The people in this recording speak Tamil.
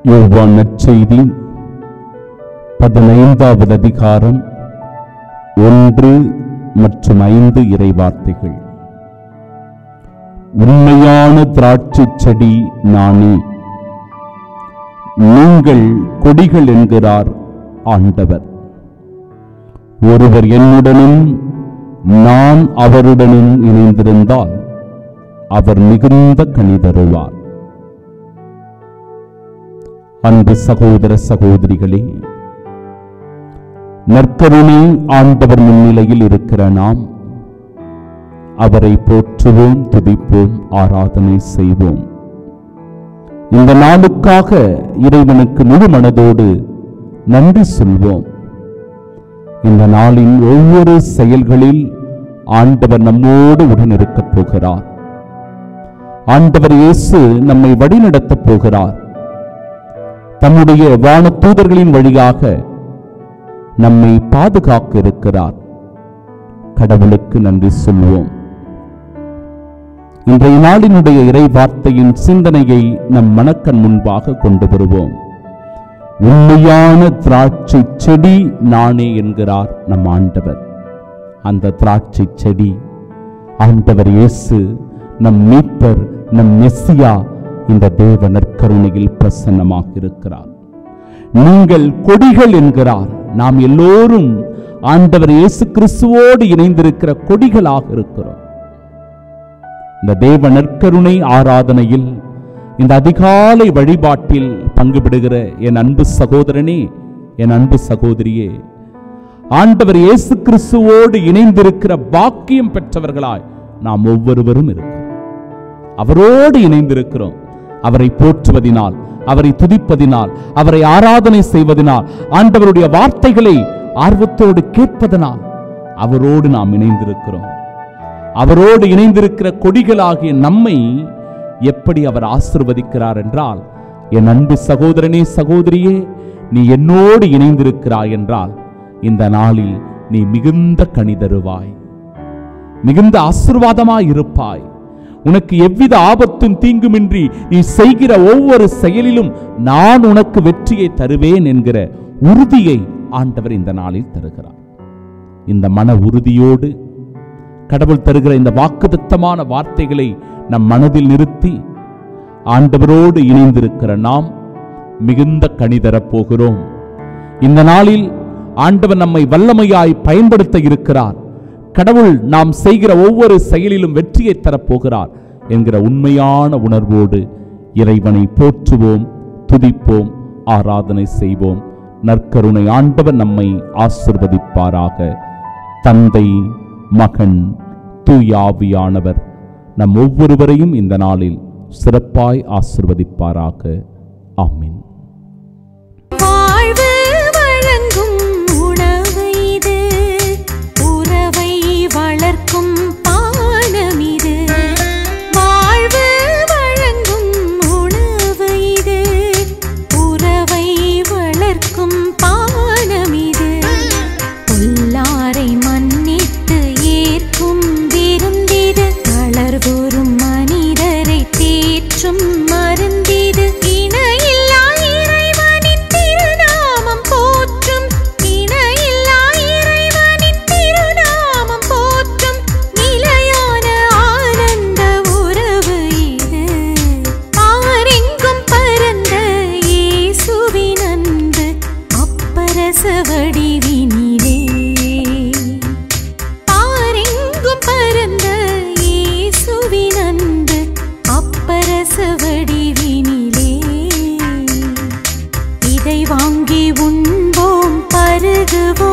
யோவான் நற்செய்தி 15வது அதிகாரம் 1 மற்றும் 5 இறைவார்த்தைகள். உண்மையான திராட்சை செடி நானே, நீங்கள் கொடிகள் என்கிறார் ஆண்டவர். ஒருவர் என்னுடனும் நான் அவருடனும் இணைந்திருந்தால் அவர் மிகுந்த கனி தருவார். அன்பு சகோதர சகோதரிகளே, நற்கருணை ஆண்டவர் முன்னிலையில் இருக்கிற நாம் அவரை போற்றுவோம், துதிப்போம், ஆராதனை செய்வோம். இந்த நாளுக்காக இறைவனுக்கு முழு மனதோடு நன்றி சொல்வோம். இந்த நாளின் ஒவ்வொரு செயல்களில் ஆண்டவர் நம்மோடு உடன் இருக்கப் போகிறார். ஆண்டவர் இயேசு நம்மை வழிநடத்தப் போகிறார். தம்முடைய வானதூதர்களின் வழியாக நம்மை பாதுகாக்க இருக்கிறார். கடவுளுக்கு நன்றி சொல்வோம். இன்றைய நாளினுடைய இறை வார்த்தையின் சிந்தனையை நம் மனக்கண் முன்பாக கொண்டு வருவோம். உண்மையான திராட்சை செடி நானே என்கிறார் நம் ஆண்டவர். அந்த திராட்சை செடி ஆண்டவர் இயேசு, நம் மீட்பர், நம் மெசியா, இந்த தேவ நற்கருணையில் பிரசன்னமாக இருக்கிறார். நீங்கள் கொடிகள் என்கிறார். நாம் எல்லோரும் ஆண்டவர் இயேசு கிறிஸ்துவோடு இணைந்திருக்கிற கொடிகளாக இருக்கிறோம். இந்த தேவ நற்கருணை ஆராதனையில், இந்த அதிகாலை வழிபாட்டில் பங்குபடுகிற என் அன்பு சகோதரனே, என் அன்பு சகோதரியே, ஆண்டவர் இயேசு கிறிஸ்துவோடு இணைந்திருக்கிற பாக்கியம் பெற்றவர்களாய் நாம் ஒவ்வொருவரும் இருக்கிறோம். அவரோடு இணைந்திருக்கிறோம். அவரை போற்றுவதினால், அவரை துதிப்பதினால், அவரை ஆராதனை செய்வதனால், ஆண்டவருடைய வார்த்தைகளை ஆர்வத்தோடு கேட்பதனால் அவரோடு நாம் இணைந்திருக்கிறோம். அவரோடு இணைந்திருக்கிற கொடிகளாகிய நம்மை எப்படி அவர் ஆசீர்வதிக்கிறார் என்றால், என் அன்பு சகோதரனே, சகோதரியே, நீ என்னோடு இணைந்திருக்கிறாய் என்றால் இந்த நாளில் நீ மிகுந்த கனி தருவாய், மிகுந்த ஆசீர்வாதமாய் இருப்பாய். உனக்கு எவ்வித ஆபத்தும் தீங்குமின்றி நீ செய்கிற ஒவ்வொரு செயலிலும் நான் உனக்கு வெற்றியை தருவேன் என்கிற உறுதியை ஆண்டவர் இந்த நாளில் தருகிறார். இந்த மன உறுதியோடு கடவுள் தருகிற இந்த வாக்குத்தத்தமான வார்த்தைகளை நம் மனதில் நிறுத்தி ஆண்டவரோடு இணைந்திருக்கிற நாம் மிகுந்த கனி தரப்போகிறோம். இந்த நாளில் ஆண்டவர் நம்மை வல்லமையாய் பயன்படுத்த இருக்கிறார். கடவுள் நாம் செய்கிற ஒவ்வொரு செயலிலும் வெற்றியை தரப்போகிறார் என்கிற உண்மையான உணர்வோடு இறைவனை போற்றுவோம், துதிப்போம், ஆராதனை செய்வோம். நற்கருணை ஆண்டவர் நம்மை ஆசீர்வதிப்பாராக. தந்தை, மகன், தூய ஆவியானவர் நம் ஒவ்வொருவரையும் இந்த நாளில் சிறப்பாய் ஆசீர்வதிப்பாராக. ஆமென். வளர்க்கும் பானமிது, வாழ்வு வழங்கும் உணவு இது, உறவை வளர்க்கும் பானமிது, உள்ளாரை மன்னித்து ஏற்கும் விருந்திது, தளர்வுறும் மனிதரை தேற்றும் மருந்திது, இணையில்லா இறைவனின் திருநாமம் போற்றும், இணையில்லா இறைவனின் திருநாமம் போற்றும், நிலையான ஆனந்த உறவு இது, பாரெங்கும் பரந்த இயேசுவின் அன்பு அப்பரச வடிவினிலே, பாரெங்கும் பரந்த இயேசுவின் அன்பு அப்பரச வடிவினிலே, இதை வாங்கி உண்போம், பருகுவோம்,